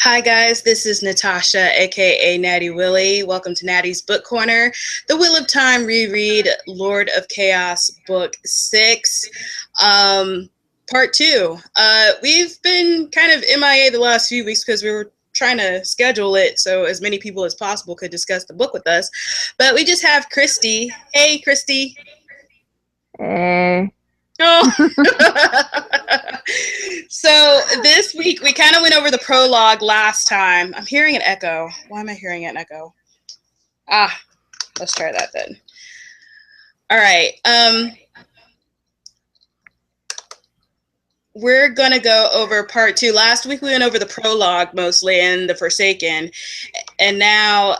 Hi guys, this is Natasha, aka Natty Willie. Welcome to Natty's Book Corner, The Wheel of Time Reread, Lord of Chaos, Book 6, Part 2. We've been kind of MIA the last few weeks because we were trying to schedule it so as many people as possible could discuss the book with us. But we just have Christy. Hey, Christy. Hey. Oh. So this week we kind of went over the prologue last time. I'm hearing an echo. Why am I hearing an echo? Let's try that then. All right. We're gonna go over part 2. Last week we went over the prologue mostly and the Forsaken, and now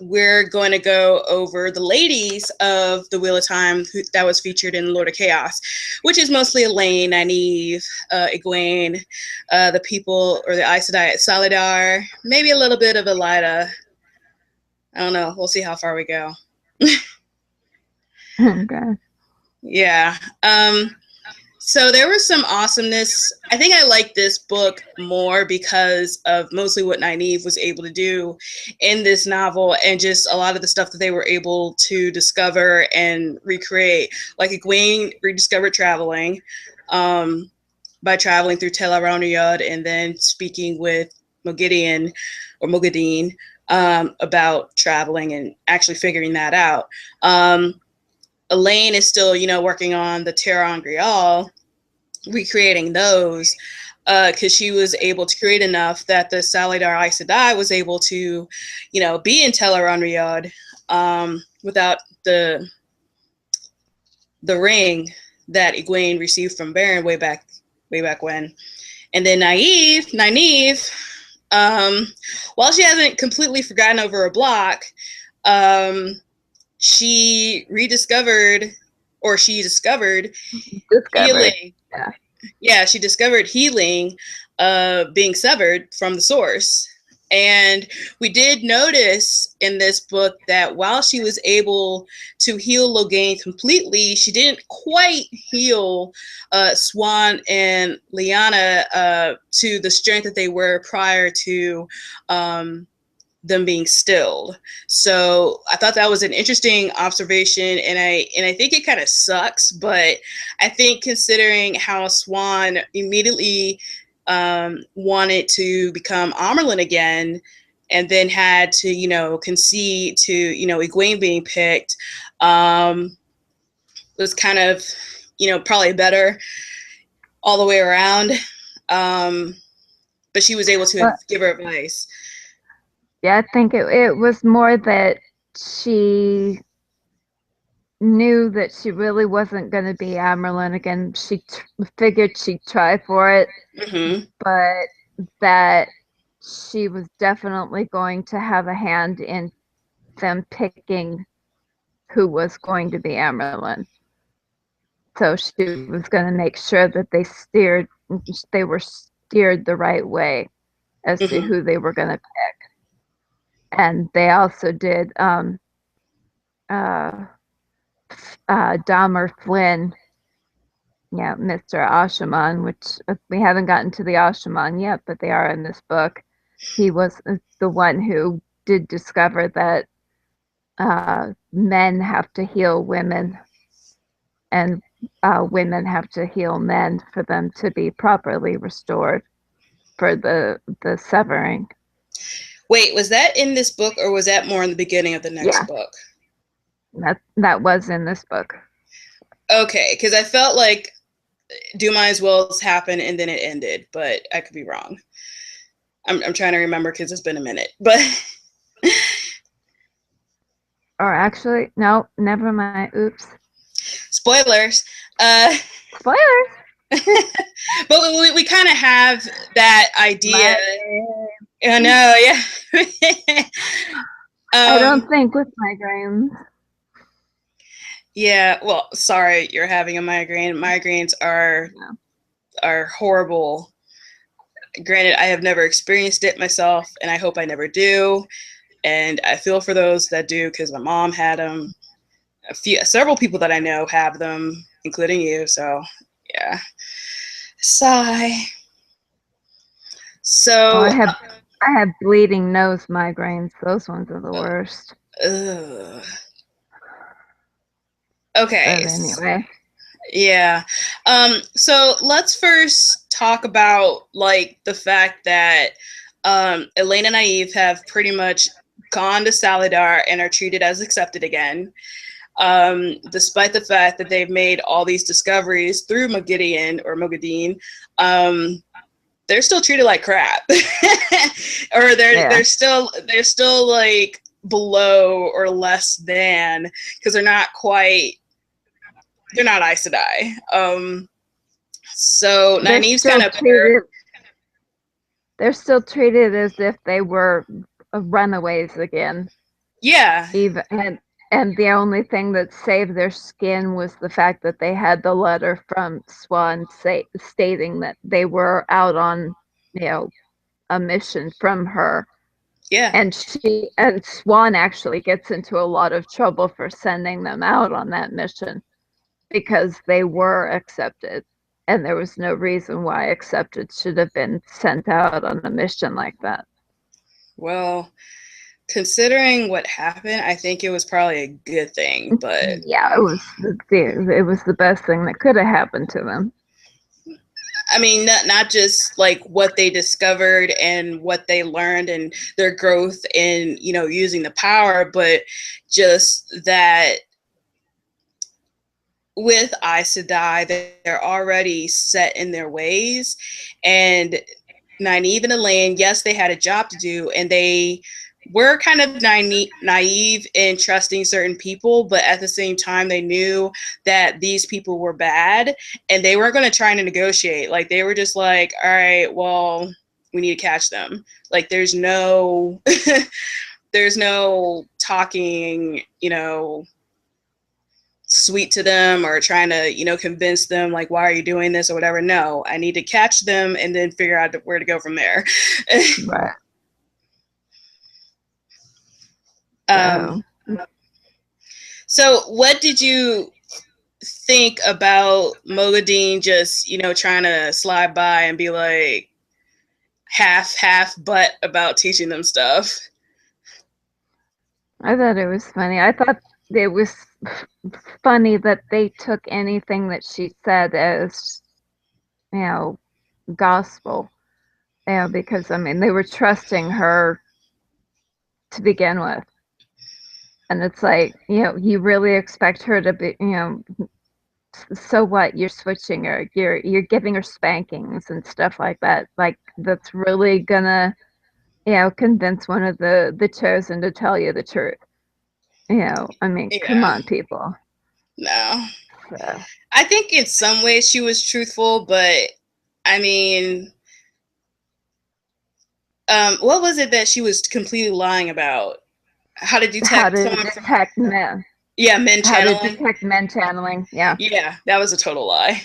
we're going to go over the ladies of the Wheel of Time that was featured in Lord of Chaos, which is mostly Elaine, Nynaeve, Egwene, the people, or the Aes Sedai at Salidar, maybe a little bit of Elida. I don't know. We'll see how far we go. Okay. Yeah. So there was some awesomeness. I think I like this book more because of mostly what Nynaeve was able to do in this novel and just a lot of the stuff that they were able to discover and recreate. Like Egwene rediscovered traveling by traveling through Tel Arouniad and then speaking with Moghedien about traveling and actually figuring that out. Elaine is still, working on the Terra Angreal, recreating those, because she was able to create enough that the Salidar Aes Sedai was able to, be in Tel Arouniad without the ring that Egwene received from Beren way back when. And then Nynaeve, while she hasn't completely forgotten over a block, she discovered healing. Yeah, she discovered healing being severed from the source. And we did notice in this book that while she was able to heal Logain completely, she didn't quite heal Swan and Lyanna to the strength that they were prior to them being stilled. So I thought that was an interesting observation, and I think it kind of sucks, but I think considering how Swan immediately wanted to become Amerlin again, and then had to concede to Egwene being picked, was kind of probably better all the way around. But she was able to give her advice. Yeah, I think it was more that she knew that she really wasn't going to be Amerlin again. She figured she'd try for it, but that she was definitely going to have a hand in them picking who was going to be Amerlin. So she was going to make sure that they were steered the right way as to who they were going to pick. And they also did Dahmer Flynn, Mr. Ashaman, which we haven't gotten to the Ashaman yet, but they are in this book. He was the one who did discover that men have to heal women and women have to heal men for them to be properly restored for the severing. Wait, was that in this book, or was that more in the beginning of the next book? That was in this book. Okay, because I felt like Do Might As Well's happened and then it ended, but I could be wrong. I'm trying to remember because it's been a minute, but. Or actually, no, never mind. Oops. Spoilers. Spoilers. But we kind of have that idea. I know, yeah. I don't think with migraines. Yeah, well, sorry you're having a migraine. Migraines are horrible. Granted, I have never experienced it myself, and I hope I never do. And I feel for those that do, because my mom had them. Several people that I know have them, including you. So, yeah. Sigh. So I have bleeding nose migraines. Those ones are the worst. Okay. But anyway. Yeah. So let's first talk about like the fact that Elaine and Naive have pretty much gone to Saladar and are treated as accepted again. Despite the fact that they've made all these discoveries through Mogadine, they're still treated like crap. Or they're still like below or less than, because they're not Aes Sedai. So Nynaeve's kind of better. They're still treated as if they were runaways again. Yeah. And the only thing that saved their skin was the fact that they had the letter from Swan stating that they were out on, a mission from her. Yeah. And Swan actually gets into a lot of trouble for sending them out on that mission because they were accepted. And there was no reason why accepted should have been sent out on a mission like that. Well, considering what happened, I think it was probably a good thing, but yeah, it was the best thing that could have happened to them. I mean, not just like what they discovered and what they learned and their growth in, using the power, but just that with Aes Sedai, they're already set in their ways. And Nynaeve and Elaine, yes, they had a job to do, and they were kind of naive in trusting certain people, but at the same time, they knew that these people were bad, and they weren't going to try to negotiate. Like, they were just like, all right, well, we need to catch them. Like, there's no talking, sweet to them or trying to, convince them like, why are you doing this or whatever. No, I need to catch them and then figure out where to go from there. Right. So what did you think about Mogadine just, trying to slide by and be like half butt about teaching them stuff? I thought it was funny. I thought it was funny that they took anything that she said as, gospel. Because they were trusting her to begin with. And it's like, you really expect her to be, so what? You're switching her. You're giving her spankings and stuff like that. Like, that's really gonna, convince one of the chosen to tell you the truth. Come on, people. No. So. I think in some ways she was truthful, but what was it that she was completely lying about? How to detect men. Yeah, men channeling. How to detect men channeling. Yeah. Yeah, that was a total lie.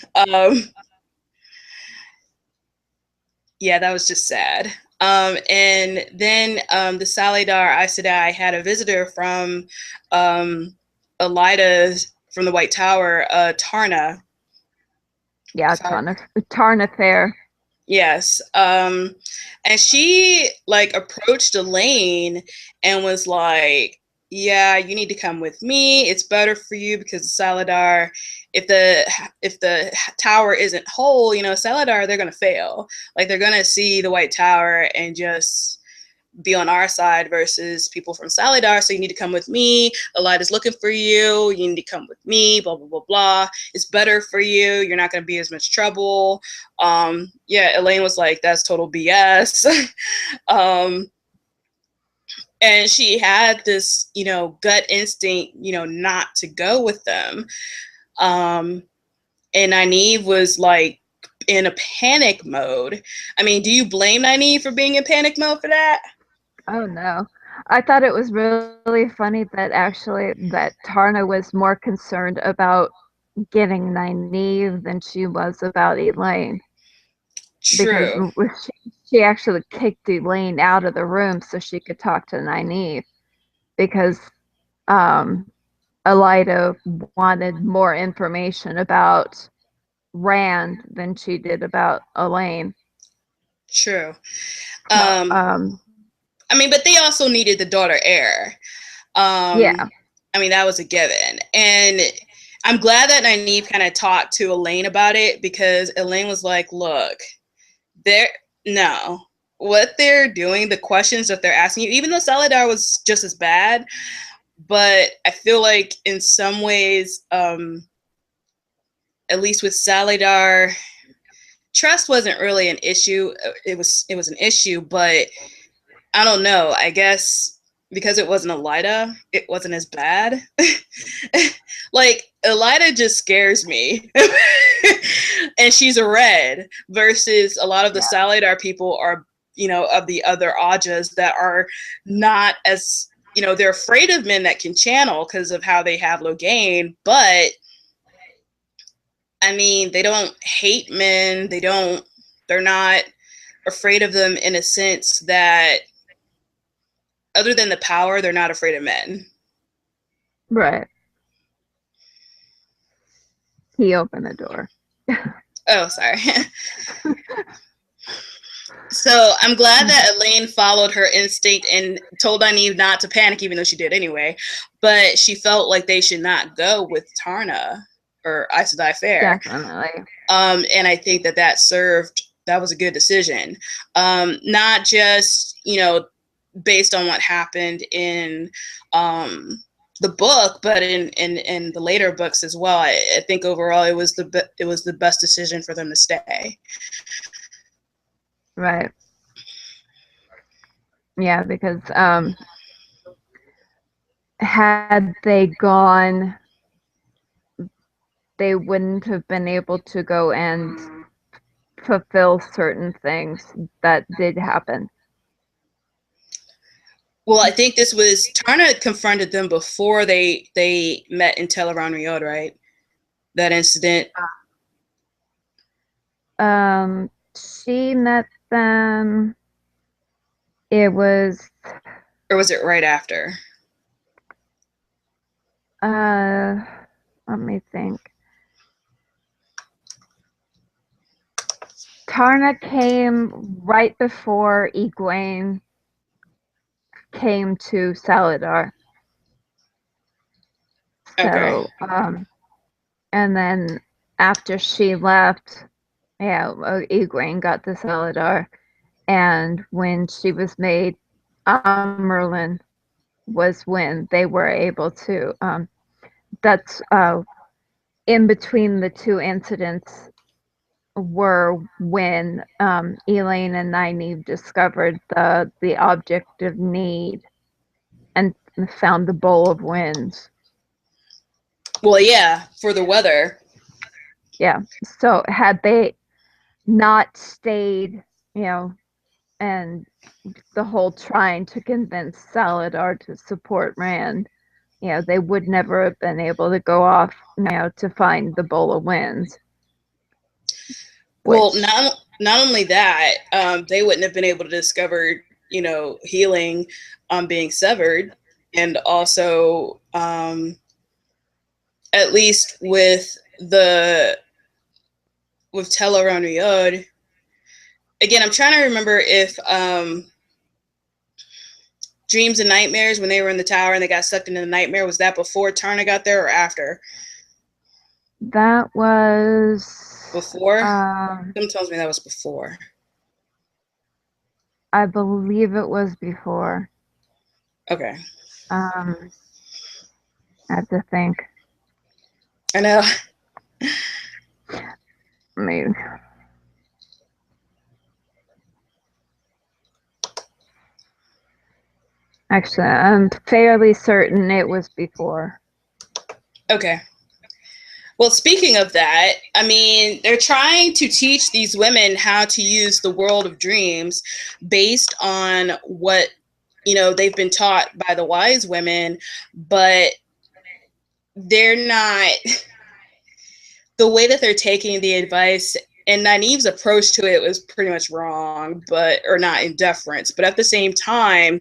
Yeah, that was just sad. And then the Saladar Aes Sedai had a visitor from Elida from the White Tower, Tarna. Yeah, Tarna Fair. Yes. And she like approached Elaine and was like, yeah, you need to come with me. It's better for you because Saladar, if the tower isn't whole, Saladar, they're going to fail. Like, they're going to see the White Tower and just be on our side versus people from Saladar. So you need to come with me. Elida's looking for you. You need to come with me, blah, blah, blah, blah. It's better for you. You're not going to be as much trouble. Yeah, Elaine was like, that's total BS. And she had this, gut instinct, not to go with them. And Nynaeve was like in a panic mode. I mean, do you blame Nynaeve for being in panic mode for that? Oh, no. I thought it was really funny that Tarna was more concerned about getting Nynaeve than she was about Elaine. True. Because she actually kicked Elaine out of the room so she could talk to Nynaeve because Elida wanted more information about Rand than she did about Elaine. True. So, I mean, but they also needed the daughter heir. Yeah. I mean, that was a given. And I'm glad that Nynaeve kind of talked to Elaine about it, because Elaine was like, look, what they're doing, the questions that they're asking you, even though Saladar was just as bad, but I feel like in some ways, at least with Saladar, trust wasn't really an issue. It was an issue, but I don't know. I guess because it wasn't Elida, it wasn't as bad. Like, Elida just scares me. And she's a red, versus a lot of the Saladar people are, of the other Ajas that are not as, they're afraid of men that can channel because of how they have Logain, but I mean, they don't hate men. They're not afraid of them in a sense that, other than the power, they're not afraid of men. Right. He opened the door. Oh, sorry. So I'm glad that Elaine followed her instinct and told Nynaeve not to panic, even though she did anyway. But she felt like they should not go with Tarna or Aes Sedai Fair. Definitely. And I think that was a good decision. Not just, based on what happened in the book, but in the later books as well. I think overall it was the best decision for them to stay. Right. Yeah, because had they gone, they wouldn't have been able to go and fulfill certain things that did happen. Well, I think this was Tarna confronted them before they met in Teleron Riod, right? That incident. She met them. It was. Or was it right after? Let me think. Tarna came right before Egwene came to Saladar. So, okay. And then after she left, Egwene got to Saladar, and when she was made Merlin was when they were able to. That's in between the two incidents were when Elaine and Nynaeve discovered the object of need and found the bowl of winds. Well, yeah, for the weather. Yeah. So had they not stayed, and the whole trying to convince Saladar to support Rand, they would never have been able to go off, to find the bowl of winds. Well, not only that, they wouldn't have been able to discover, healing on being severed, and also, at least with Teleron Riod. Again, I'm trying to remember if Dreams and Nightmares, when they were in the tower and they got sucked into the nightmare, was that before Tarna got there or after? That was before. Someone tells me that was before. I believe it was before. Okay. I have to think. I know. Maybe. Actually, I'm fairly certain it was before. Okay. Well, speaking of that, I mean, they're trying to teach these women how to use the world of dreams based on what, they've been taught by the wise women, but they're not, the way that they're taking the advice, and Nynaeve's approach to it was pretty much wrong, or not in deference, but at the same time,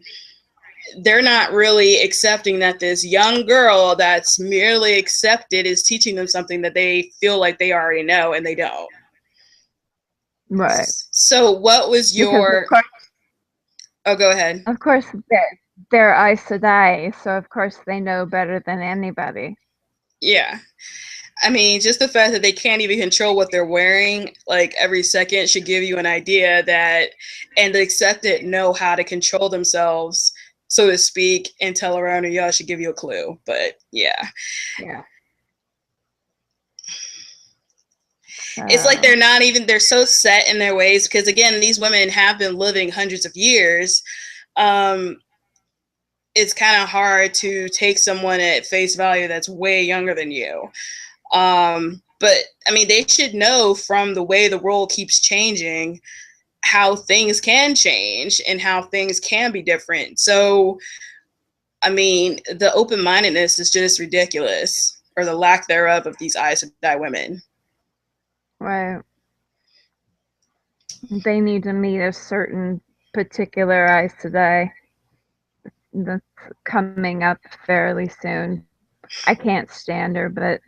they're not really accepting that this young girl that's merely accepted is teaching them something that they feel like they already know, and they don't. Right. So what was your... Oh, go ahead. Of course, they're Aes Sedai, so of course they know better than anybody. Yeah. I mean, just the fact that they can't even control what they're wearing, like every second, should give you an idea that, and the accepted know how to control themselves, so to speak, and tell around y'all should give you a clue. But yeah. Yeah. It's like they're so set in their ways, because again, these women have been living hundreds of years. It's kind of hard to take someone at face value that's way younger than you. But I mean, they should know from the way the world keeps changing how things can change and how things can be different. So, I mean, the open-mindedness is just ridiculous, or the lack thereof of these Aes Sedai women. Right. They need to meet a certain particular Aes Sedai that's coming up fairly soon. I can't stand her, but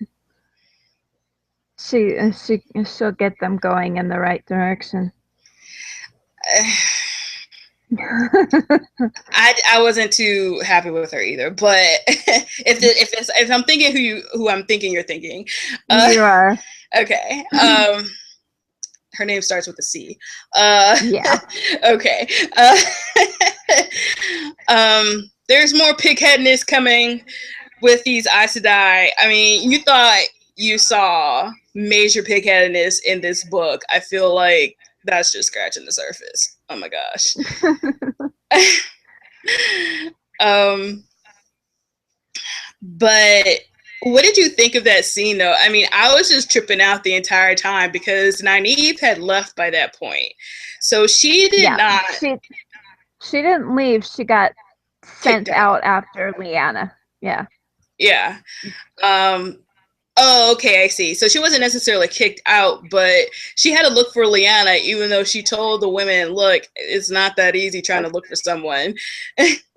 she'll get them going in the right direction. I wasn't too happy with her either, but if I'm thinking who I'm thinking you're thinking, you are. Okay. Her name starts with a C. Yeah. Okay. There's more pigheadedness coming with these Aes Sedai. I mean, you thought you saw major pigheadedness in this book. I feel like that's just scratching the surface. Oh my gosh. But what did you think of that scene, though? I mean, I was just tripping out the entire time because Nynaeve had left by that point. So she did not... She didn't leave. She got sent out after Lyanna. Yeah. Yeah. Oh, okay, I see. So she wasn't necessarily kicked out, but she had to look for Lyanna, even though she told the women, look, it's not that easy trying to look for someone.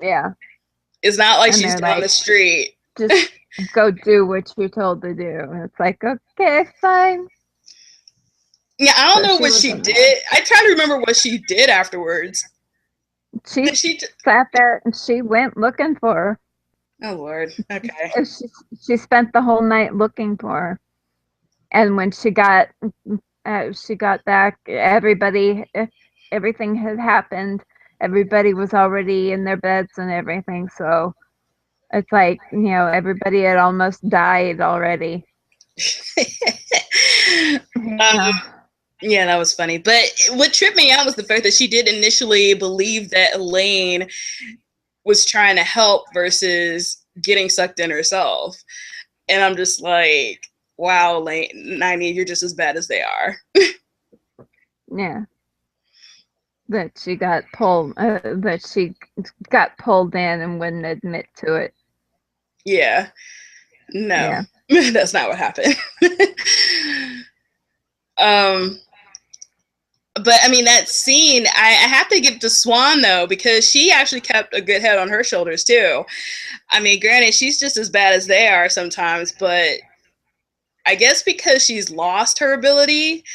Yeah. It's not like she's down the street. Just go do what you're told to do. And it's like, okay, fine. Yeah, I don't know what she did. I try to remember what she did afterwards. She sat there and she went looking for her. Oh, Lord. Okay. She spent the whole night looking for her. And when she got back, everything had happened. Everybody was already in their beds and everything. So it's like, everybody had almost died already. Yeah, that was funny. But what tripped me out was the fact that she did initially believe that Elaine was trying to help versus getting sucked in herself. And I'm just like, wow, Nynaeve, you're just as bad as they are. Yeah. That she got pulled in and wouldn't admit to it. Yeah. No. Yeah. That's not what happened. But I mean, that scene, I have to give to Swan, though, because she actually kept a good head on her shoulders too. I mean, granted, she's just as bad as they are sometimes, but I guess because she's lost her ability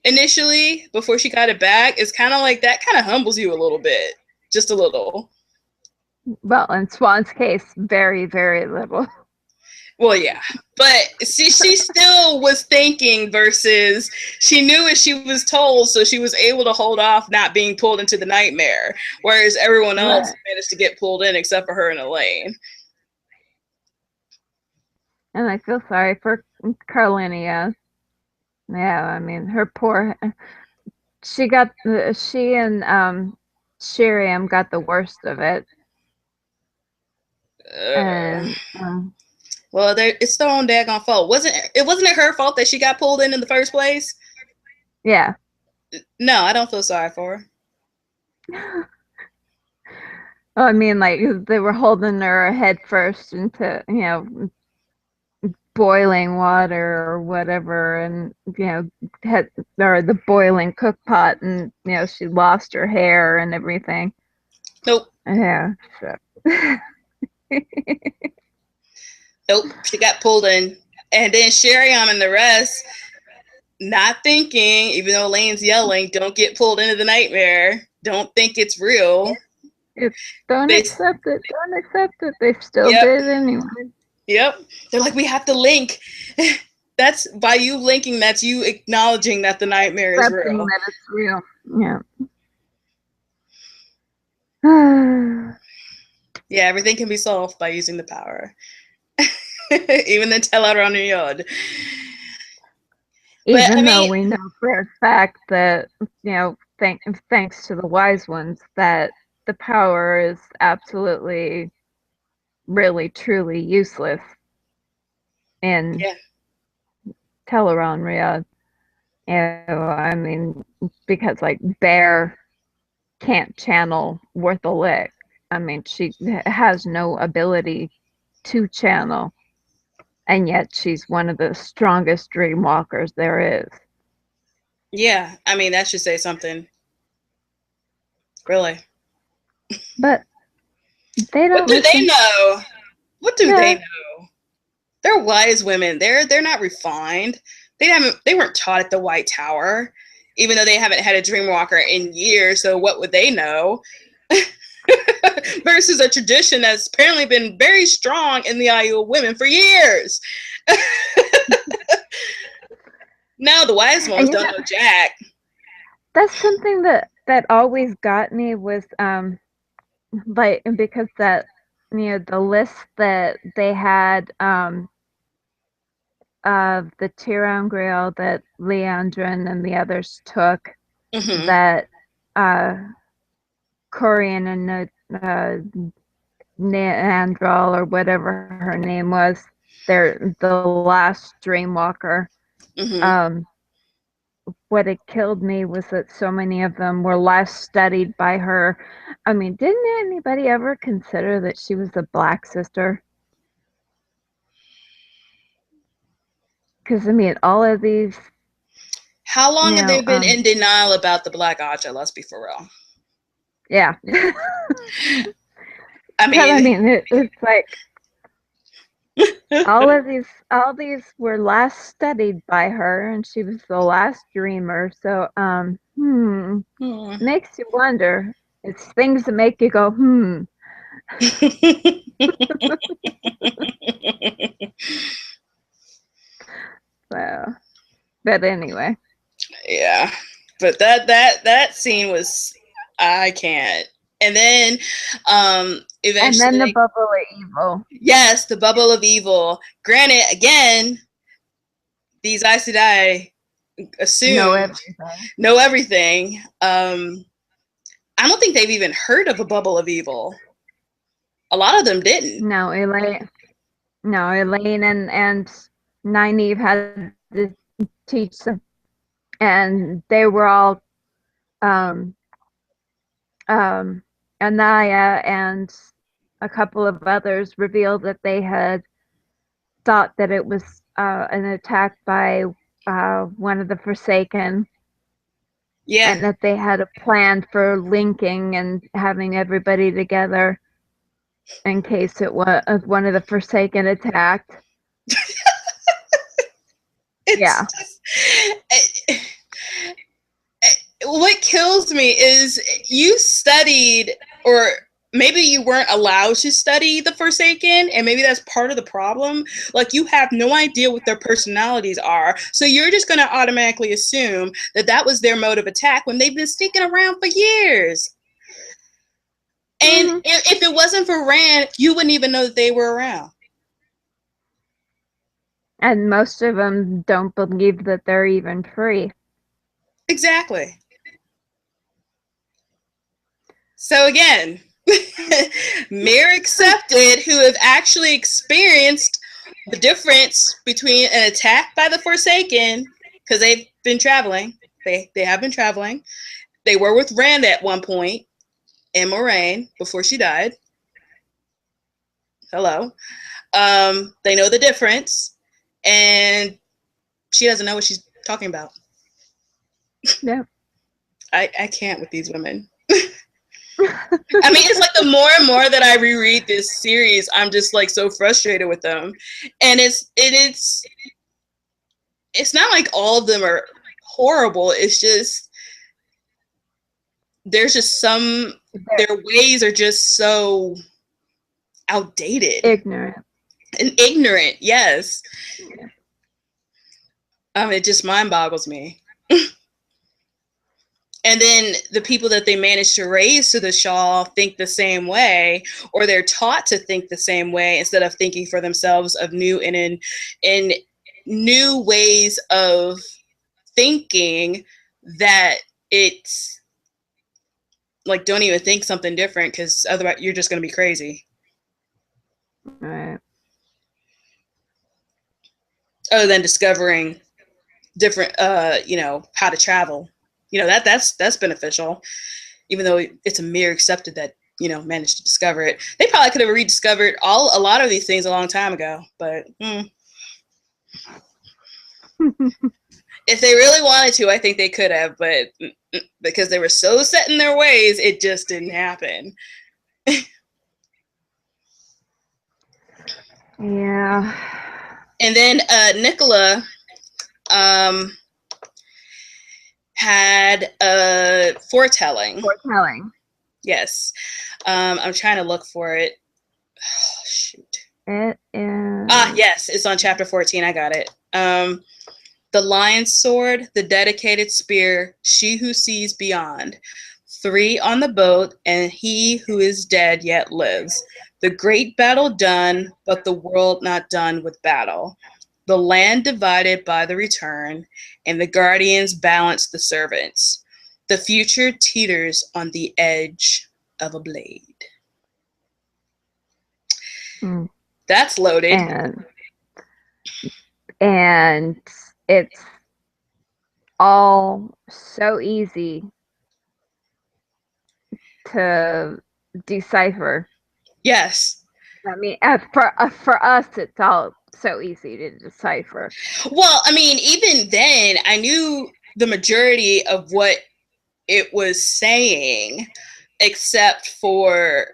initially before she got it back, it's kind of like that kind of humbles you a little bit, just a little. Well, in Swan's case, very, very little. Well, yeah, but she still was thinking versus she knew what she was told, so she was able to hold off not being pulled into the nightmare, whereas everyone else managed to get pulled in except for her and Elaine. And I feel sorry for Carlinia. Yeah, I mean, her poor... She and Shiriam got the worst of it. Well, it's their own daggone fault. Wasn't it her fault that she got pulled in the first place? Yeah. No, I don't feel sorry for her. I mean, like, they were holding her head first into, boiling water or whatever, and, or the boiling cook pot, and, she lost her hair and everything. Nope. Yeah. So. Nope, she got pulled in. And then Shiriam and the rest, not thinking, even though Elaine's yelling, don't get pulled into the nightmare. Don't think it's real. Don't accept it. Don't accept it. They still did anyway. Yep. They're like, we have to link. That's by you linking, that's you acknowledging that the nightmare is real. That it's real. Yeah. Yeah, everything can be solved by using the power. Even the teller on your yard. Even though we know for a fact that, thanks to the wise ones, that the power is absolutely, really, truly useless in Teleron Riyadh. I mean, because like Bear can't channel worth a lick. I mean, she has no ability to channel, and yet she's one of the strongest dream walkers there is. Yeah, I mean, that should say something. Really. But they don't. What do they know? What do they know? They're wise women. They're not refined. They weren't taught at the White Tower, even though they haven't had a dreamwalker in years. So what would they know? Versus a tradition that's apparently been very strong in the Aiel women for years. Now the wise ones don't know jack. That's something that always got me was like, because that, the list that they had of the Tiran Grail that Leandrin and the others took, that Corian and Neandral, or whatever her name was, the last Dreamwalker. What had killed me was that so many of them were last studied by her. I mean, didn't anybody ever consider that she was the Black Sister? Because, I mean, all of these... How long have they been in denial about the Black Aja? Let's be for real. Yeah. I mean, it's like... all these were last studied by her, and she was the last dreamer. So, makes you wonder. It's things that make you go, So, but anyway. Yeah, but that scene was, I can't. And then, eventually, and then the bubble of evil. Yes, the bubble of evil. Granted, again, these Aes Sedai assume know everything. I don't think they've even heard of a bubble of evil. A lot of them didn't. No, Elaine and Nynaeve had to teach them, and they were all Anaya and a couple of others revealed that they had thought that it was an attack by one of the Forsaken. Yeah. And that they had a plan for linking and having everybody together in case it was one of the Forsaken attacked. Yeah. What kills me is you studied, or maybe you weren't allowed to study the Forsaken, and maybe that's part of the problem. Like, you have no idea what their personalities are, so you're just going to automatically assume that that was their mode of attack when they've been sticking around for years. And if it wasn't for Rand, you wouldn't even know that they were around. And most of them don't believe that they're even free. Exactly. So again, mere accepted who have actually experienced the difference between an attack by the Forsaken, because they've been traveling. They have been traveling. They were with Rand at one point, and Moraine, before she died. Hello. They know the difference, and she doesn't know what she's talking about. No. I can't with these women. I mean, it's like the more and more that I reread this series, I'm just like so frustrated with them, and it's it's not like all of them are horrible. It's just there's just some their ways are just so outdated, ignorant. Yes. It just mind boggles me. And then the people that they manage to raise to the Shaw think the same way, or they're taught to think the same way instead of thinking for themselves of new and in new ways of thinking, that it's like, don't even think something different, because otherwise you're just going to be crazy. Right. Other than discovering different, how to travel. That's beneficial, even though it's a mere accepted that, managed to discover it. They probably could have rediscovered a lot of these things a long time ago, but if they really wanted to, I think they could have, but because they were so set in their ways, it just didn't happen. Yeah. And then Nicola had a foretelling. Yes. I'm trying to look for it. Oh, shoot. It is. Yes, it's on chapter 14. I got it. The lion's sword, the dedicated spear, she who sees beyond. 3 on the boat, and he who is dead yet lives. The great battle done, but the world not done with battle. The land divided by the return, and the guardians balance the servants. The future teeters on the edge of a blade. That's loaded. And it's all so easy to decipher. Yes. I mean, for us, it's all so easy to decipher. Well, I mean, even then, I knew the majority of what it was saying, except for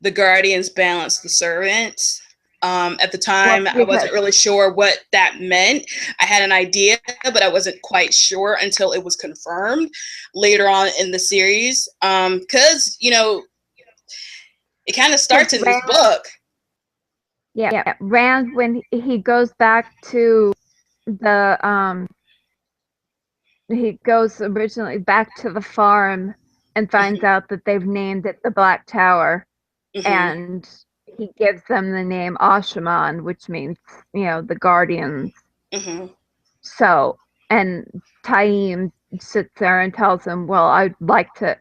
the guardians balance the servants. At the time, I wasn't really sure what that meant. I had an idea, but I wasn't quite sure until it was confirmed later on in the series. Because, it kind of starts in this book. Yeah, Rand, when he goes back to the he goes originally back to the farm and finds out that they've named it the Black Tower, and he gives them the name Ashaman, which means, the guardians. So, and Taim sits there and tells him, well, I'd like to,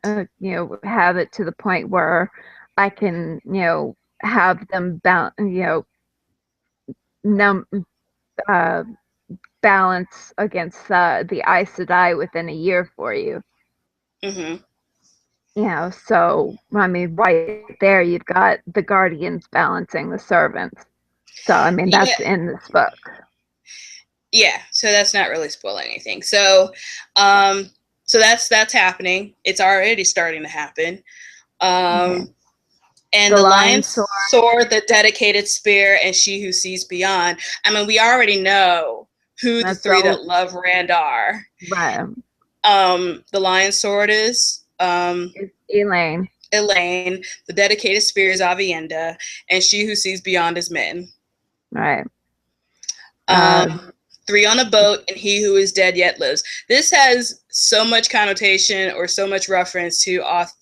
have it to the point where I can, have them balance against the Aes Sedai within a year for you. So, I mean, right there, you've got the guardians balancing the servants. So, I mean, that's in this book. Yeah, so that's not really spoiling anything. So, so that's happening. It's already starting to happen. And the lion's sword, the dedicated spear, and she who sees beyond. I mean, we already know who the 3 that love Rand are. Right. The lion's sword is Elaine. The dedicated spear is Avienda, and she who sees beyond is Min. Right. 3 on a boat, and he who is dead yet lives. This has so much connotation or so much reference to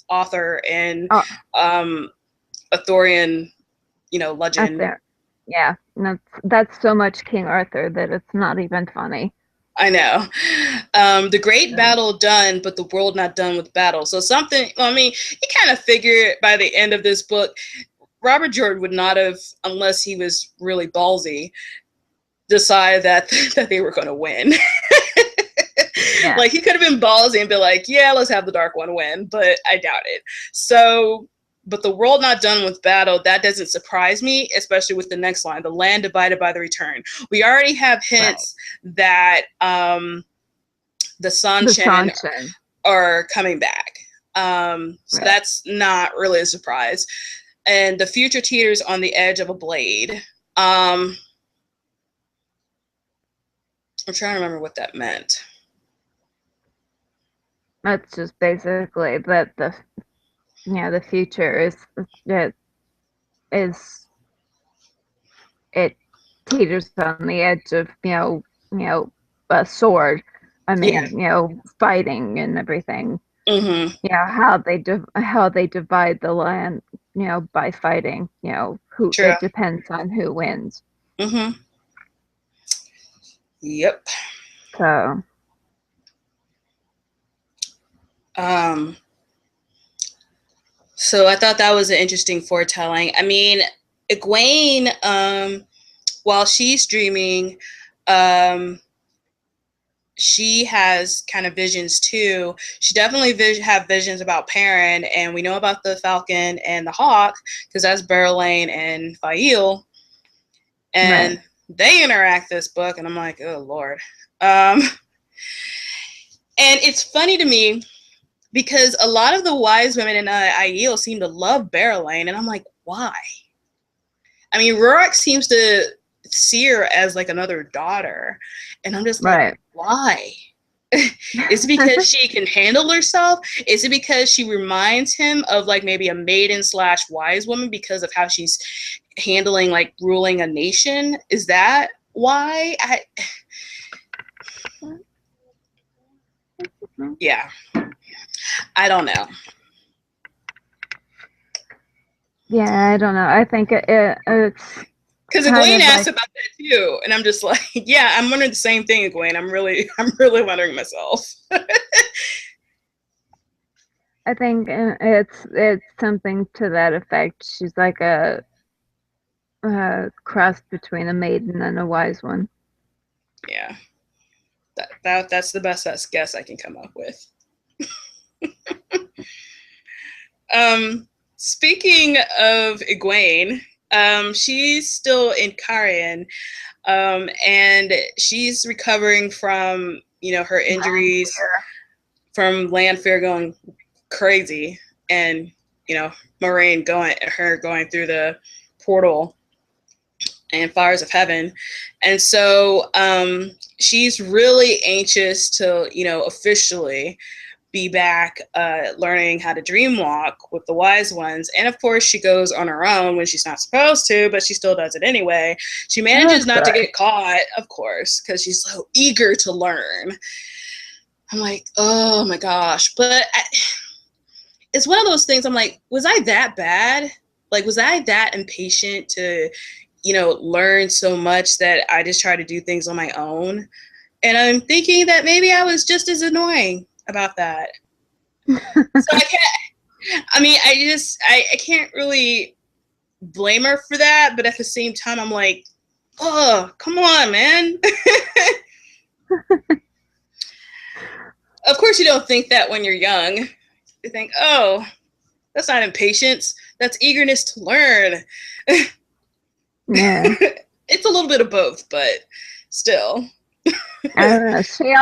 author and Arthurian, legend. Yeah, that's so much King Arthur that it's not even funny. I know. The great battle done, but the world not done with battle. So something, I mean, you kind of figure by the end of this book, Robert Jordan would not have, unless he was really ballsy, decide that they were going to win. Yeah. Like, he could have been ballsy and be like, yeah, let's have the Dark One win, but I doubt it. So, but the world not done with battle, that doesn't surprise me, especially with the next line, the land divided by the return. We already have hints that the Sanshin are coming back. So that's not really a surprise. And the future teeters on the edge of a blade. I'm trying to remember what that meant. That's just basically that the future is it teeters on the edge of a sword. I mean, fighting and everything. Mm-hmm. How they divide the land, by fighting. Who True. it depends on who wins. Mm-hmm. Yep. So. So I thought that was an interesting foretelling. I mean, Egwene, while she's dreaming, she has kind of visions too. She definitely have visions about Perrin, and we know about the Falcon and the Hawk because that's Berelain and Fael, and Right. they interact this book, and I'm like, oh Lord. And it's funny to me because a lot of the wise women in Aiel seem to love Berelain, and I'm like, why? I mean, Rurik seems to see her as like another daughter, and I'm just like, why? Is it because she can handle herself? Is it because she reminds him of like maybe a maiden / wise woman because of how she's handling like ruling a nation? Is that why? Yeah, I don't know. Yeah, I don't know. I think it's because Egwene asked about that too, and I'm just like, yeah, I'm wondering the same thing, Egwene. I'm really wondering myself. I think it's something to that effect. She's like a cross between a maiden and a wise one. Yeah, that's the best guess I can come up with. Speaking of Egwene, she's still in Cairhien, and she's recovering from her injuries from Lanfear going crazy, and Moraine going through the portal and fires of heaven, and so she's really anxious to officially be back learning how to dream walk with the wise ones. And of course she goes on her own when she's not supposed to, but she still does it anyway. She manages not to get caught, of course, because she's so eager to learn. I'm like, oh my gosh. But it's one of those things, I'm like, was I that bad? Like, was I that impatient to learn so much that I just try to do things on my own? And I'm thinking that maybe I was just as annoying about that. So I can't really blame her for that, but at the same time I'm like, oh, come on, man. Of course you don't think that when you're young. You think, oh, that's not impatience, that's eagerness to learn. Yeah. It's a little bit of both, but still. I don't know. She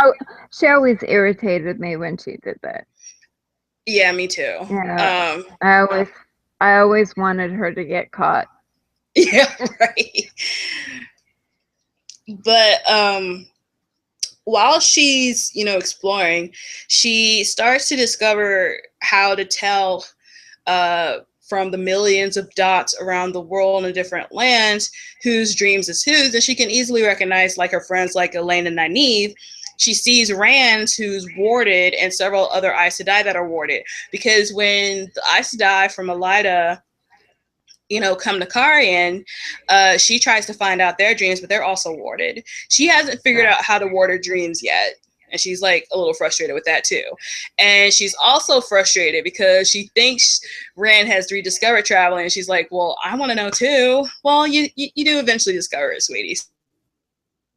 always irritated me when she did that. Yeah, me too. Yeah. I always wanted her to get caught. Yeah, right. But while she's exploring, she starts to discover how to tell from the millions of dots around the world in different lands whose dreams is whose, and she can easily recognize like her friends like Elaine and Nynaeve. She sees Rand's who's warded and several other Aes Sedai that are warded, because when the Aes Sedai from Elida come to Cairhien, she tries to find out their dreams, but they're also warded. She hasn't figured out how to ward her dreams yet. And she's like a little frustrated with that too. And she's also frustrated because she thinks Rand has rediscovered traveling. And she's like, well, I want to know too. Well, you do eventually discover it, sweetie.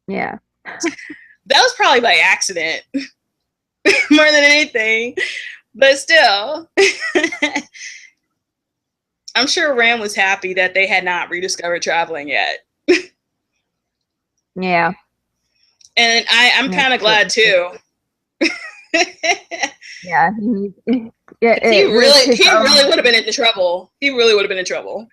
Yeah. That was probably by accident more than anything. But still. I'm sure Rand was happy that they had not rediscovered traveling yet. Yeah. And I'm kind of glad too. Yeah, he really would have been in trouble. He really would have been in trouble.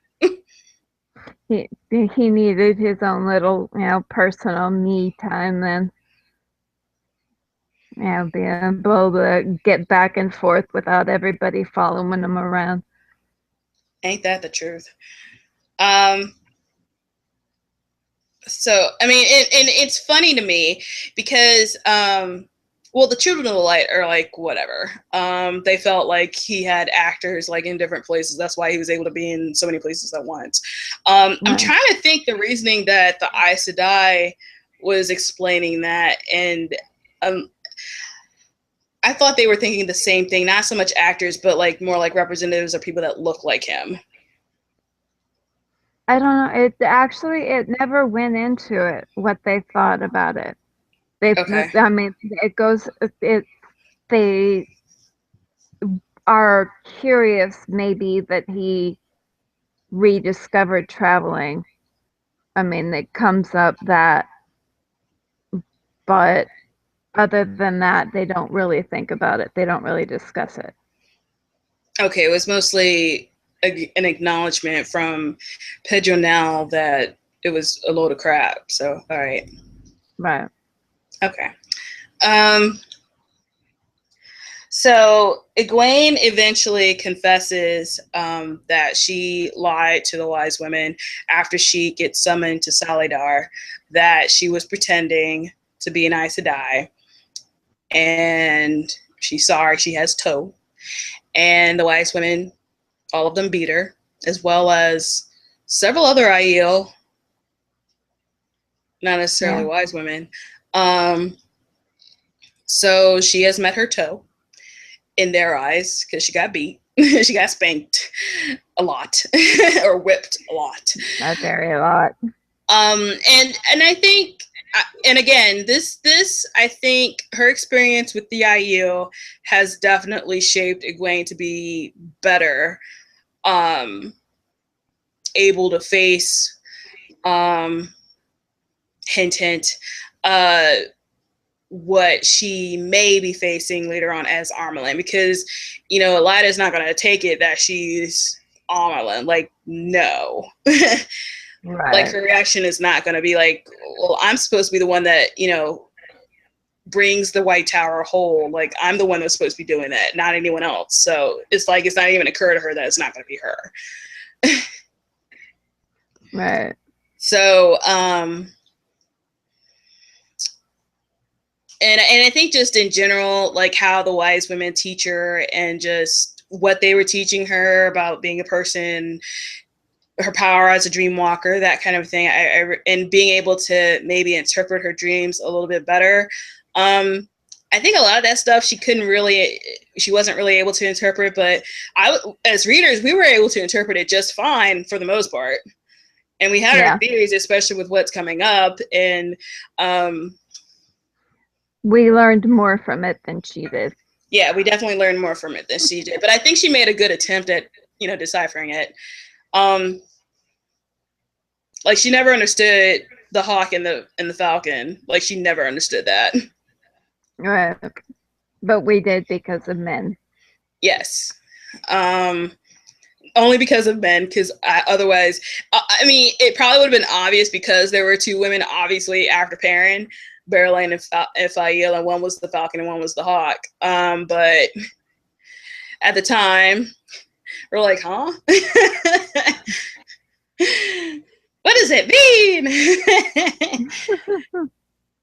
He needed his own little, personal me time then. Yeah, being able to get back and forth without everybody following them around. Ain't that the truth? So, I mean, and it's funny to me because, well, the Children of the Light are like, whatever. They felt like he had actors like in different places. That's why he was able to be in so many places at once. I'm trying to think the reasoning that the Aes Sedai was explaining that. And I thought they were thinking the same thing, not so much actors, but like more like representatives or people that look like him. I don't know. It never went into it what they thought about it. I mean, it goes. They are curious, maybe that he rediscovered traveling. I mean, it comes up that, but other than that, they don't really think about it. They don't really discuss it. Okay, it was mostly an acknowledgement from Pedronel that it was a load of crap. So, all right. Right. Okay. So Egwene eventually confesses that she lied to the wise women after she gets summoned to Salidar, that she was pretending to be an Aes Sedai, and she's sorry she has toe. And the wise women, all of them beat her, as well as several other Aiel, not necessarily wise women. So she has met her toe in their eyes because she got beat. She got spanked a lot or whipped a lot. A very lot. And I think, and again, this I think her experience with the Aiel has definitely shaped Egwene to be better, able to face, hint hint, what she may be facing later on as Amyrlin, because Elida's not going to take it that she's Amyrlin. Like, no. Right. Like, her reaction is not going to be like, well, I'm supposed to be the one that brings the White Tower whole. Like, I'm the one that's supposed to be doing that, not anyone else. So it's like it's not even occur to her that it's not going to be her. Right. So and I think just in general, like how the wise women teach her and just what they were teaching her about being a person, her power as a dream walker, that kind of thing, and being able to maybe interpret her dreams a little bit better. I think a lot of that stuff she wasn't really able to interpret, but as readers, we were able to interpret it just fine for the most part. And we had our theories, especially with what's coming up. And we learned more from it than she did. Yeah, we definitely learned more from it than she did. But I think she made a good attempt at, deciphering it. Like, she never understood the hawk and the falcon. Like, she never understood that. Right. But we did because of men. Yes. Only because of men, because otherwise, I mean, it probably would have been obvious because there were two women, obviously, after Perrin, Berelain and Fael, and one was the falcon and one was the hawk. But at the time, we're like, huh? What does it mean?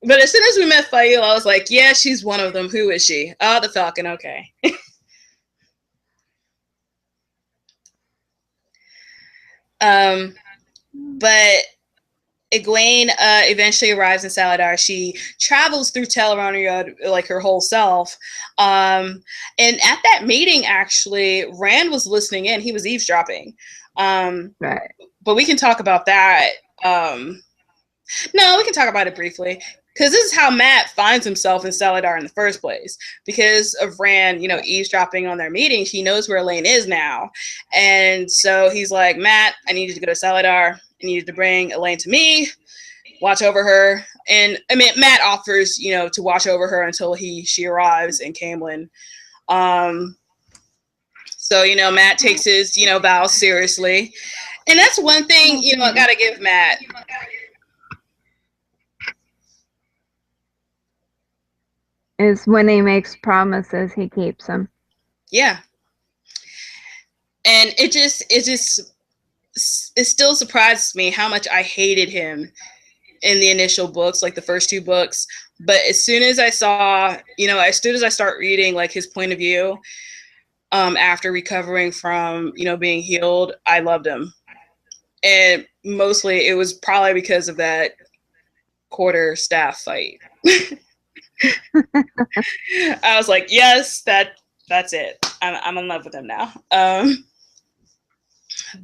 But as soon as we met Fael, I was like, yeah, she's one of them. Who is she? Oh, the falcon. Okay. But Egwene eventually arrives in Salidar. She travels through Tel'aran'rhiod like her whole self. And at that meeting, actually, Rand was listening in. He was eavesdropping. Right. But we can talk about that. No, we can talk about it briefly. Because this is how Matt finds himself in Salidar in the first place. Because of Rand, eavesdropping on their meeting, he knows where Elaine is now. And so he's like, Matt, I need you to go to Salidar. I need you to bring Elaine to me, watch over her. And I mean, Matt offers, to watch over her until she arrives in Caemlyn. So, Matt takes his, vows seriously. And that's one thing, I gotta give Matt. is when he makes promises, he keeps them. Yeah. And it still surprises me how much I hated him in the initial books, like the first 2 books. But as soon as I saw, as soon as I start reading like his point of view, after recovering from, being healed, I loved him. And mostly it was probably because of that quarterstaff fight. I was like, yes, that's it. I'm in love with him now.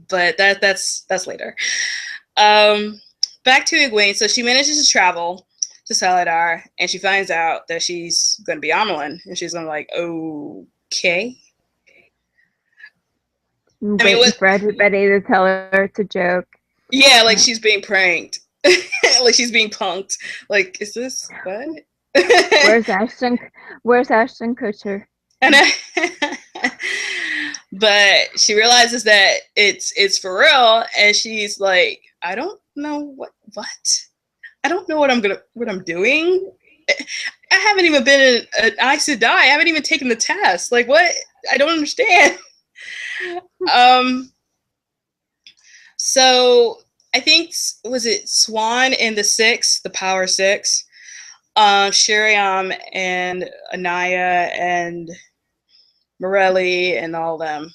But that's later. Back to Egwene. So she manages to travel to Saladar, and she finds out that she's going to be Amelin, and she's going to like, okay. Waiting for everybody to tell her it's a joke. Yeah, like she's being pranked. Like she's being punked. Like, is this what? Where's Ashton Kutcher? And but she realizes that it's for real, and she's like, I don't know what I don't know what I'm doing. I haven't even been in an Aes Sedai. I haven't even taken the test. Like, what? I don't understand. So I think, was it Swan in the Power Six? Shiriam and Anaya and Morelli and all them.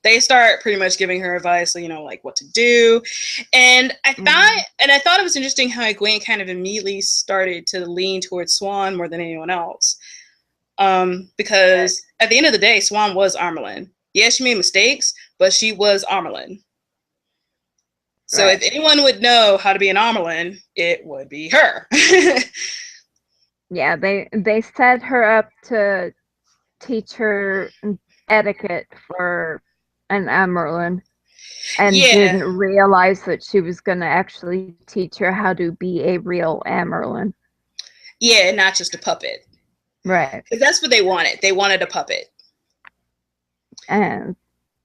They start pretty much giving her advice, like what to do. And I thought it was interesting how Egwene kind of immediately started to lean towards Swan more than anyone else. Because at the end of the day, Swan was Amelin. Yeah, she made mistakes, but she was Amelin. So if anyone would know how to be an Amelin, it would be her. Yeah, they set her up to teach her etiquette for an Amelin, and didn't realize that she was going to actually teach her how to be a real Amelin. Yeah, not just a puppet. Right. Because that's what they wanted. They wanted a puppet. And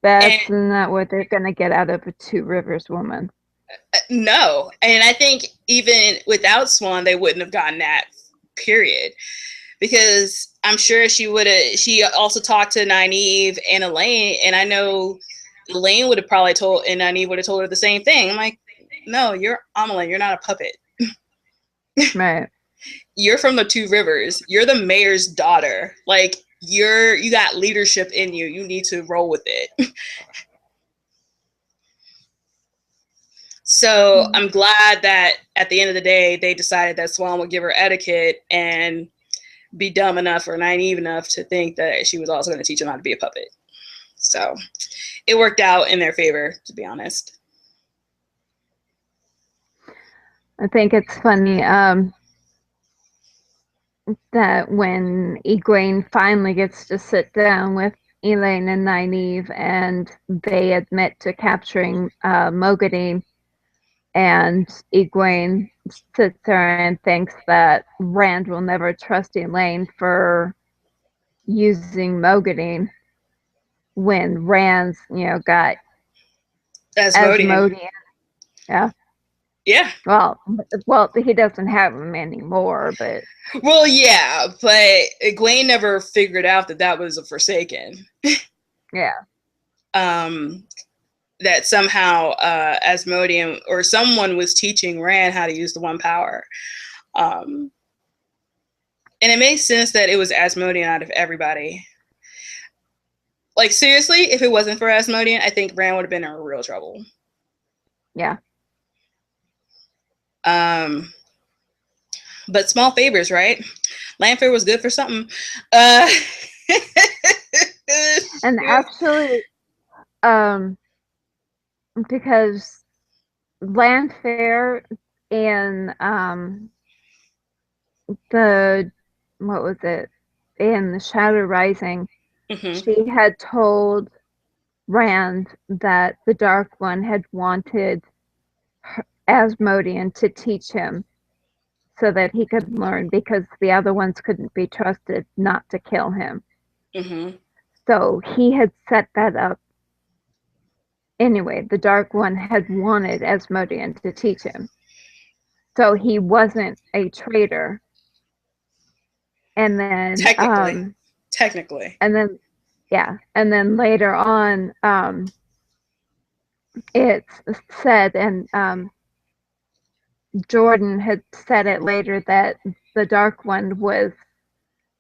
that's not what they're going to get out of a Two Rivers woman. No. And I think even without Swan, they wouldn't have gotten that, period. Because I'm sure she also talked to Nynaeve and Elaine, and I know Elaine would have probably told, and Nynaeve would have told her the same thing. I'm like, no, you're Amelin. You're not a puppet. Right. You're from the Two Rivers. You're the mayor's daughter. Like, you got leadership in you. You need to roll with it. So I'm glad that at the end of the day, they decided that Swan would give her etiquette and be dumb enough or naive enough to think that she was also going to teach them how to be a puppet. So it worked out in their favor, to be honest. I think it's funny that when Egwene finally gets to sit down with Elaine and Nynaeve, and they admit to capturing Mogadine, and Egwene sits there and thinks that Rand will never trust Elaine for using Mogadine, when Rand's, got Asmodean. Yeah. Yeah. Well, he doesn't have them anymore, but. Well, yeah, but Egwene never figured out that was a Forsaken. Yeah. That somehow Asmodean or someone was teaching Rand how to use the One Power. And it makes sense that it was Asmodean out of everybody. Like, seriously, if it wasn't for Asmodean, I think Rand would have been in real trouble. Yeah. But small favors, right? Lanfear was good for something. And actually, because Lanfear in in the Shadow Rising, she had told Rand that the Dark One had wanted Asmodean to teach him so that he could learn, because the other ones couldn't be trusted not to kill him. So he had set that up. Anyway, the Dark One had wanted Asmodean to teach him. So he wasn't a traitor. And then technically. And then and then later on, it's said, and Jordan had said it later, that the Dark One was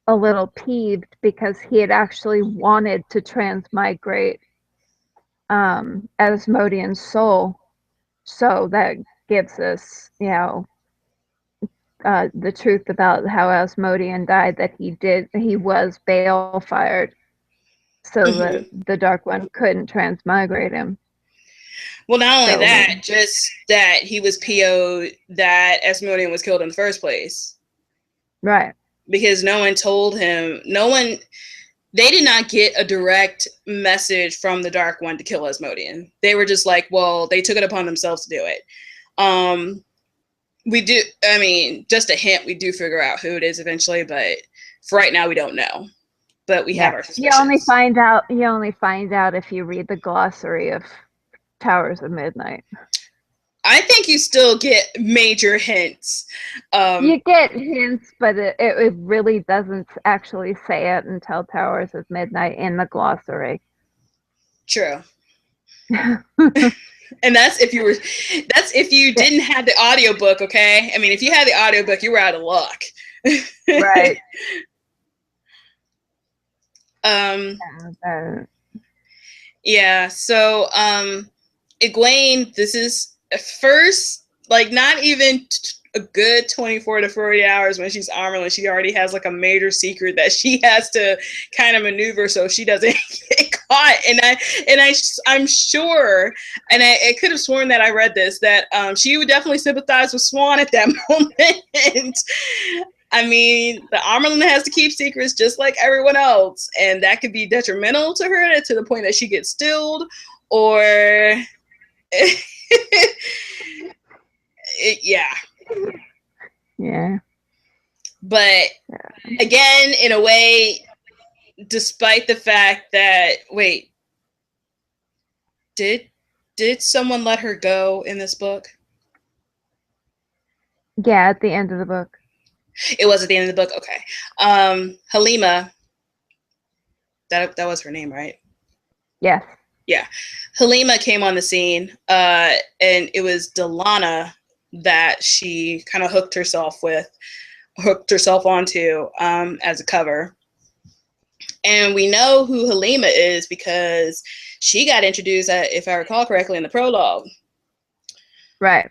a little peeved because he had actually wanted to transmigrate Asmodean's soul. So that gives us, the truth about how Asmodean died, that he was bale-fired, so that the Dark One couldn't transmigrate him. Well, not only that, just that he was PO'd that Asmodean was killed in the first place. Right. Because no one told him, they did not get a direct message from the Dark One to kill Asmodean. They were just like, well, they took it upon themselves to do it. We do, I mean, just a hint, we do figure out who it is eventually, but for right now, we don't know. But we have our suspicions. You only find out if you read the glossary of Towers of Midnight. I think you still get major hints. You get hints, but it really doesn't actually say it until Towers of Midnight in the glossary. True. And that's if you didn't have the audiobook, okay? I mean, if you had the audiobook, you were out of luck. Right. Yeah, so Egwene, this is first, like, not even a good 24 to 40 hours when she's Amyrlin, she already has like a major secret that she has to kind of maneuver so she doesn't get caught. I'm sure, and I could have sworn that I read this, that she would definitely sympathize with Swan at that moment. I mean, the Amyrlin has to keep secrets just like everyone else, and that could be detrimental to her to the point that she gets stilled, or yeah. But again, in a way, despite the fact that, wait, did someone let her go in this book? Yeah, at the end of the book. It was at the end of the book. Okay. Halima. That was her name, right? Yes. Yeah. Halima came on the scene, and it was Delana that she kind of hooked herself onto as a cover. And we know who Halima is because she got introduced, if I recall correctly, in the prologue. Right.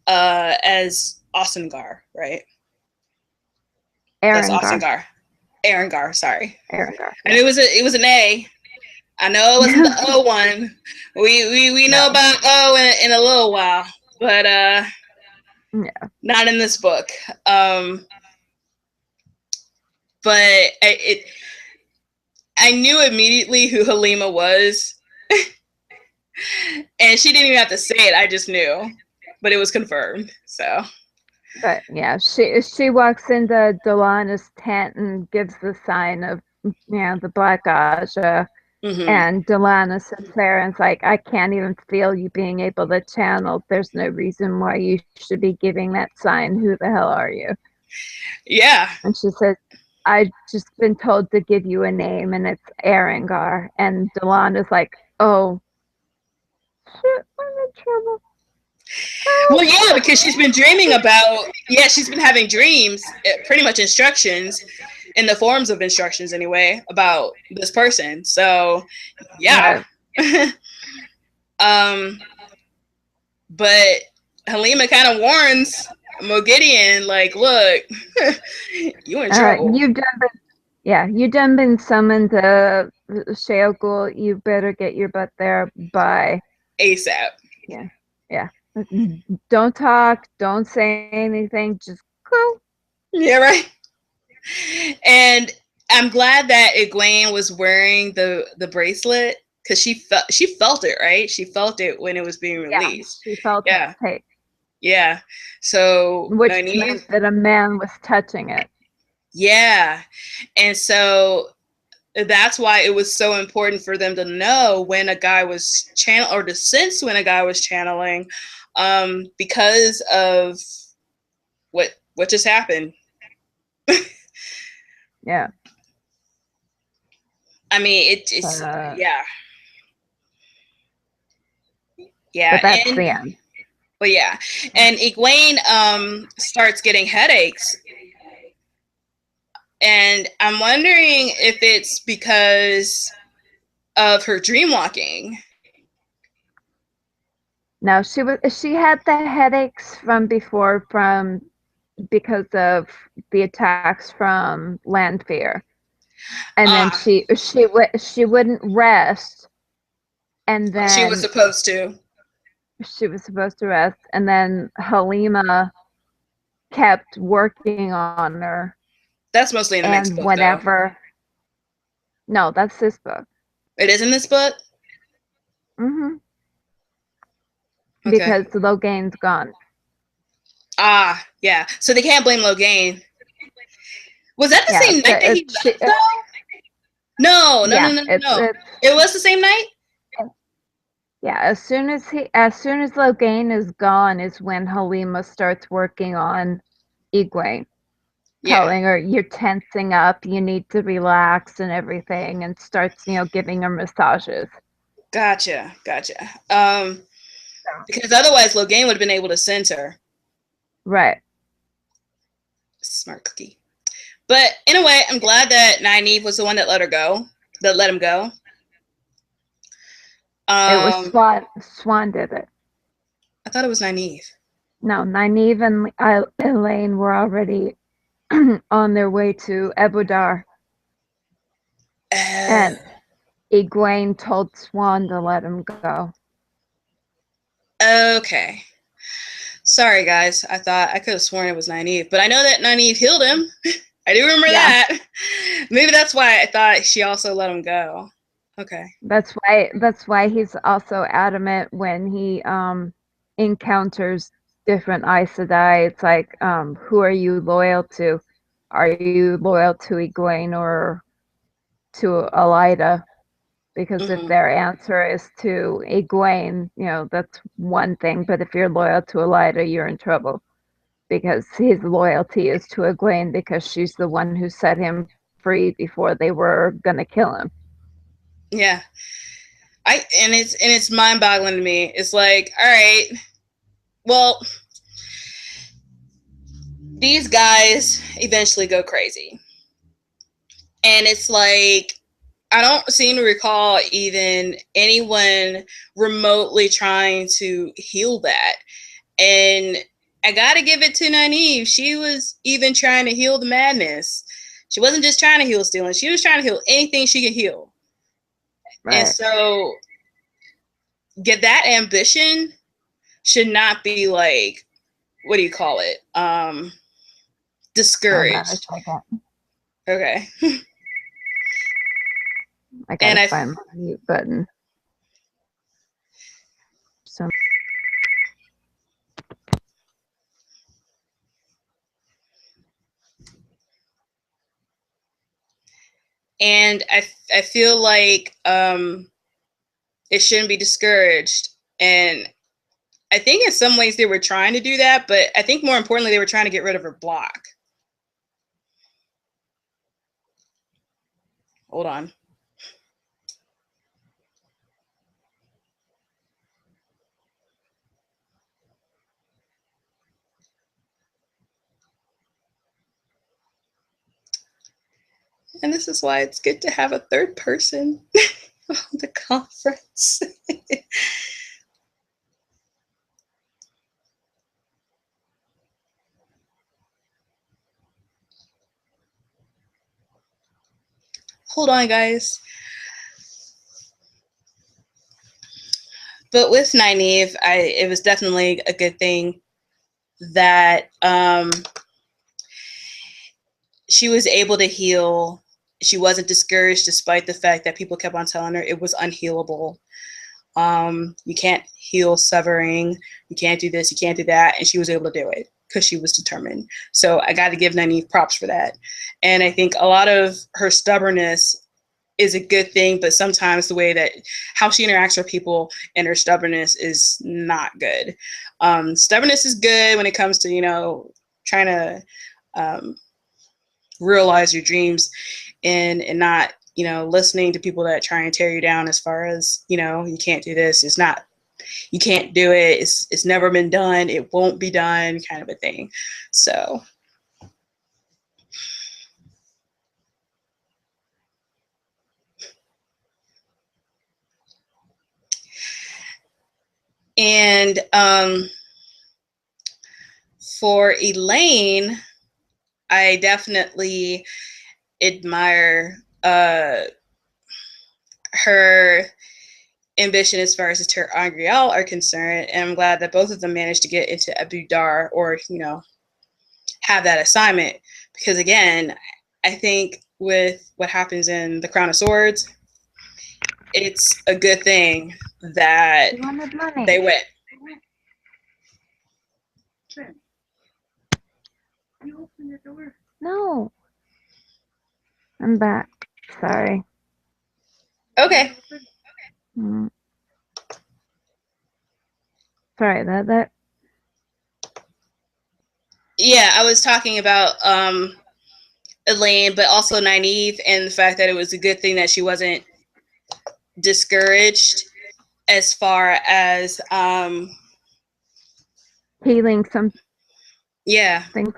As Osengar, right? That's Osengar. Arengar, sorry. Arengar. Yeah. And it was an A. I know it wasn't the O one. We know about O in a little while, but not in this book. But I knew immediately who Halima was, and she didn't even have to say it. I just knew, but it was confirmed. So. But yeah, she walks into Delana's tent and gives the sign of, the Black Aja. Mm-hmm. And Delana sits there and it's like, I can't even feel you being able to channel. There's no reason why you should be giving that sign. Who the hell are you? Yeah. And she says, I've just been told to give you a name, and it's Arengar. And Delana's like, oh, shit, I'm in trouble. Well, yeah, because she's been dreaming about, she's been having dreams, pretty much instructions, in the forms of instructions anyway, about this person. So, yeah. Right. But Halima kind of warns Mogideon, like, look, you in trouble. You've done been summoned to Sheol. You better get your butt there by ASAP. Yeah. Don't talk. Don't say anything. Just go. Yeah, right. And I'm glad that Egwene was wearing the bracelet, because she felt it, right? She felt it when it was being released. Yeah, she felt it. Hey. Yeah. So which meant that a man was touching it. Yeah. And so that's why it was so important for them to know when a guy was or to sense when a guy was channeling, because of what just happened. Yeah. I mean, it's yeah. Yeah, but that's and the end. but yeah, and Egwene starts getting headaches, and I'm wondering if it's because of her dream walking. No, she had the headaches from before because of the attacks from Landfear. And then she wouldn't rest, and She was then supposed to. she was supposed to rest, and then Halima kept working on her. That's mostly in the next And book, though. No, that's this book. It is in this book? Mm-hmm. Okay. Because Loghain's gone. Ah, yeah. So they can't blame Loghain. Was that the same night that he left, though? No. It was the same night? Yeah, as soon as Loghain is gone is when Halima starts working on Egwene. Telling her you're tensing up, you need to relax and everything, and starts, giving her massages. Gotcha. Because otherwise Loghain would have been able to sense her. Right. Smart cookie. But in a way, I'm glad that Nynaeve was the one that let him go. It was Swan. Swan did it. I thought it was Nynaeve. No, Nynaeve and Elaine were already on their way to Ebudar. And Egwene told Swan to let him go. Okay. Sorry, guys. I could have sworn it was Nynaeve, but I know that Nynaeve healed him. I do remember that. Maybe that's why I thought she also let him go. Okay. That's why he's also adamant when he encounters different Aes Sedai. It's like, who are you loyal to? Are you loyal to Egwene or to Elaida? Because if their answer is to Egwene, that's one thing. But if you're loyal to Elaida, you're in trouble. Because his loyalty is to Egwene because she's the one who set him free before they were gonna kill him. Yeah. It's mind-boggling to me. It's like, all right, well, these guys eventually go crazy. And it's like, I don't seem to recall even anyone remotely trying to heal that. And I gotta give it to Nynaeve. She was even trying to heal the madness. She wasn't just trying to heal Stellan. She was trying to heal anything she could heal. Right. And so, get that ambition should not be like, what do you call it? Discouraged. Okay. I gotta find my mute button. So. And I feel like it shouldn't be discouraged. And I think in some ways they were trying to do that, but I think more importantly, they were trying to get rid of her block. Hold on. And this is why it's good to have a third person on the conference. Hold on, guys. But with Nynaeve, it was definitely a good thing that she was able to heal. She wasn't discouraged despite the fact that people kept on telling her it was unhealable. You can't heal severing. You can't do this. You can't do that. And she was able to do it because she was determined. So I got to give Nynaeve props for that. And I think a lot of her stubbornness is a good thing, but sometimes the way that how she interacts with people and her stubbornness is not good. Stubbornness is good when it comes to, trying to realize your dreams and not, you know, listening to people that try and tear you down as far as, you know, you can't do this. It's not, you can't do it. It's never been done. It won't be done, kind of a thing. So. And for Elaine, I definitely admire her ambition as far as Ter Angriel are concerned, and I'm glad that both of them managed to get into Abu Dar, or, you know, have that assignment, because again, I think with what happens in the Crown of Swords, it's a good thing that they went. You open the door. No. I'm back. Sorry. Okay. Sorry about that. Yeah, I was talking about Elaine, but also Nynaeve, and the fact that it was a good thing that she wasn't discouraged as far as healing some. Yeah. Things.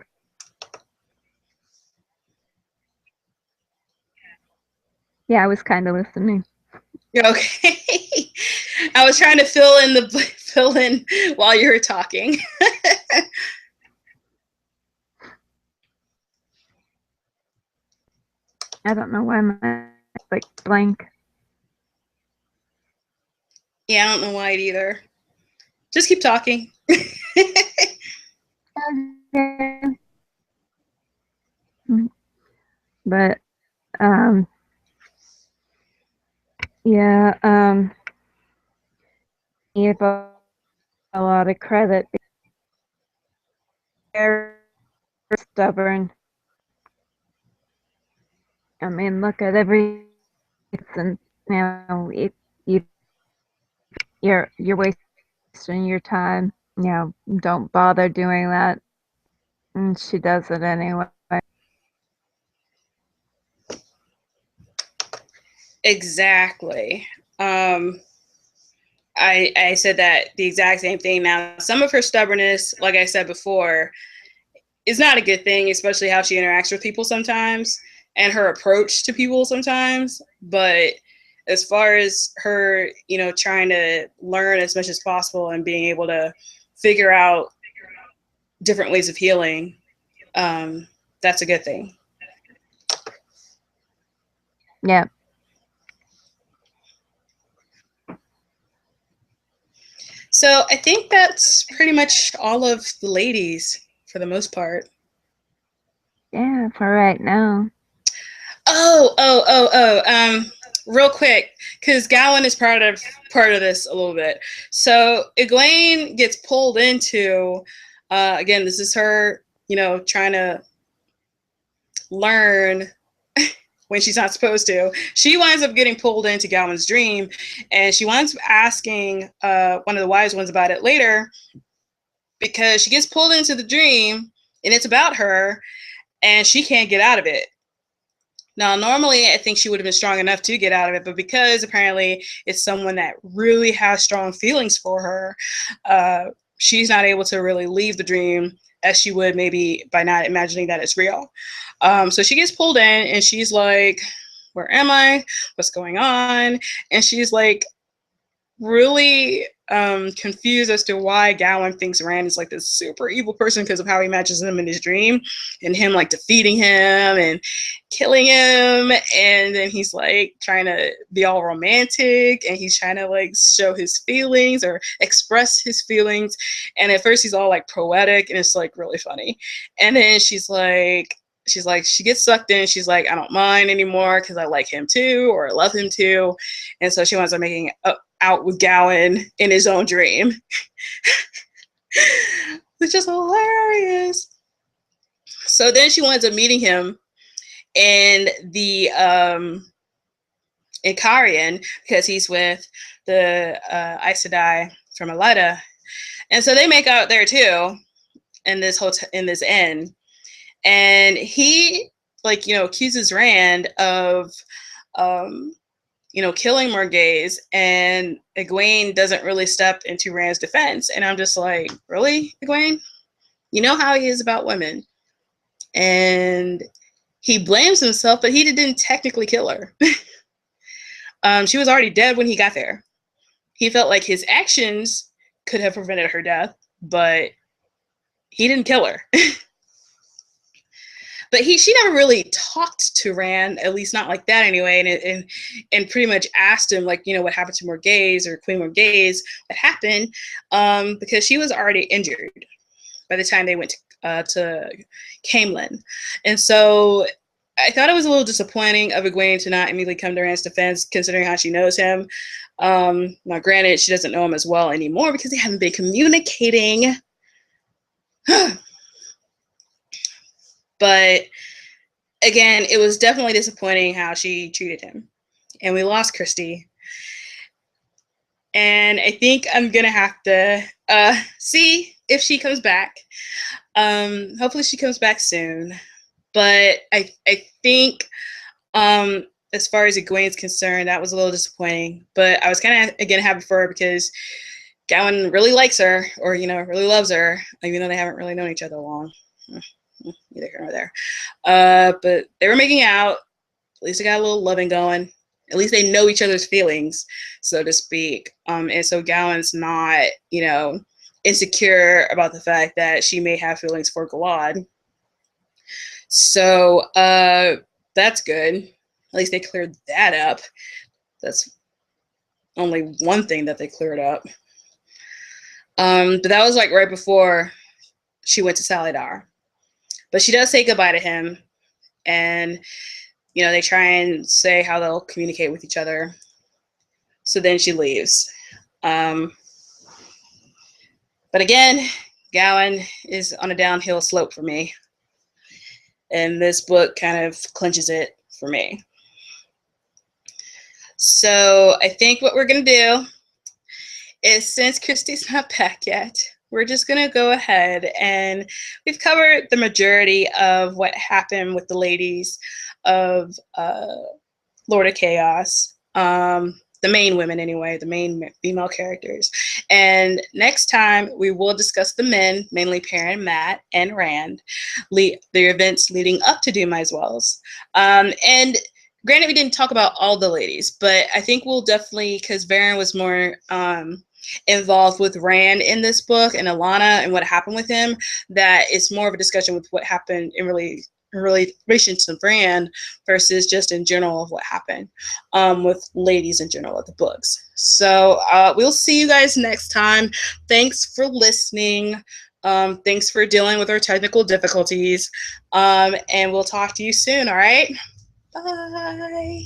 Yeah, I was kind of listening. Okay. I was trying to fill in while you were talking. I don't know why my like blank. Yeah, I don't know why either. Just keep talking. But yeah, give a lot of credit. They're stubborn. I mean, look at every, and you know, you're wasting your time. You know, don't bother doing that. And she does it anyway. Exactly. I said that the exact same thing. Now, some of her stubbornness, like I said before, is not a good thing, especially how she interacts with people sometimes and her approach to people sometimes. But as far as her, you know, trying to learn as much as possible and being able to figure out different ways of healing, that's a good thing. Yeah. So I think that's pretty much all of the ladies for the most part. Yeah, for right now. Real quick, because Gowan is part of this a little bit. So Egwene gets pulled into, again, this is her, you know, trying to learn when she's not supposed to. She winds up getting pulled into Gowan's dream, and she winds up asking one of the wise ones about it later, because she gets pulled into the dream, and it's about her, and she can't get out of it. Now, normally, I think she would have been strong enough to get out of it, but because apparently it's someone that really has strong feelings for her, she's not able to really leave the dream as she would maybe by not imagining that it's real. So she gets pulled in, and she's like, where am I? What's going on? And she's like, really confused as to why Gowan thinks Rand is like this super evil person because of how he imagines him in his dream, and him like defeating him and killing him, and then he's like trying to be all romantic, and he's trying to like show his feelings or express his feelings, and at first he's all like poetic, and it's like really funny, and then she gets sucked in. She's like, I don't mind anymore because I like him too, or I love him too. And so she winds up making out with Gowan in his own dream, which is hilarious. So then she winds up meeting him in the in Carian, because he's with the Aes Sedai from Alida. And so they make out there too in this hotel, in this inn. And he like, accuses Rand of, killing more gays, and Egwene doesn't really step into Rand's defense. And I'm just like, really, Egwene? You know how he is about women. And he blames himself, but he didn't technically kill her. She was already dead when he got there. He felt like his actions could have prevented her death, but he didn't kill her. But she never really talked to Rand, at least not like that anyway, and pretty much asked him, like, what happened to Morghese or Queen Morghese, what happened, because she was already injured by the time they went to Camelin. And so I thought it was a little disappointing of Egwene to not immediately come to Rand's defense, considering how she knows him. Now, granted, she doesn't know him as well anymore because they haven't been communicating. But again, it was definitely disappointing how she treated him. And we lost Christy. And I think I'm going to have to see if she comes back. Hopefully she comes back soon. But I think as far as Egwene's concerned, that was a little disappointing. But I was kind of, again, happy for her because Gawain really likes her, or, really loves her, even though they haven't really known each other long. Neither here nor there. But they were making out. At least they got a little loving going. At least they know each other's feelings, so to speak. And so Gawain's not, insecure about the fact that she may have feelings for Gawad. So that's good. At least they cleared that up. That's only one thing that they cleared up. But that was like right before she went to Salidar. But she does say goodbye to him, and, they try and say how they'll communicate with each other. So then she leaves. But again, Gawain is on a downhill slope for me. And this book kind of clinches it for me. So I think what we're going to do is, since Christy's not back yet, we're just going to go ahead, and we've covered the majority of what happened with the ladies of Lord of Chaos. The main women anyway, the main female characters. And next time we will discuss the men, mainly Perrin, Mat, and Rand, the events leading up to Do Might As Wells. And granted, we didn't talk about all the ladies, but I think we'll definitely, because Varen was more involved with Rand in this book and Alana and what happened with him, that it's more of a discussion with what happened in relation to Rand versus just in general of what happened with ladies in general of the books. So we'll see you guys next time. Thanks for listening. Thanks for dealing with our technical difficulties. And we'll talk to you soon, all right? Bye.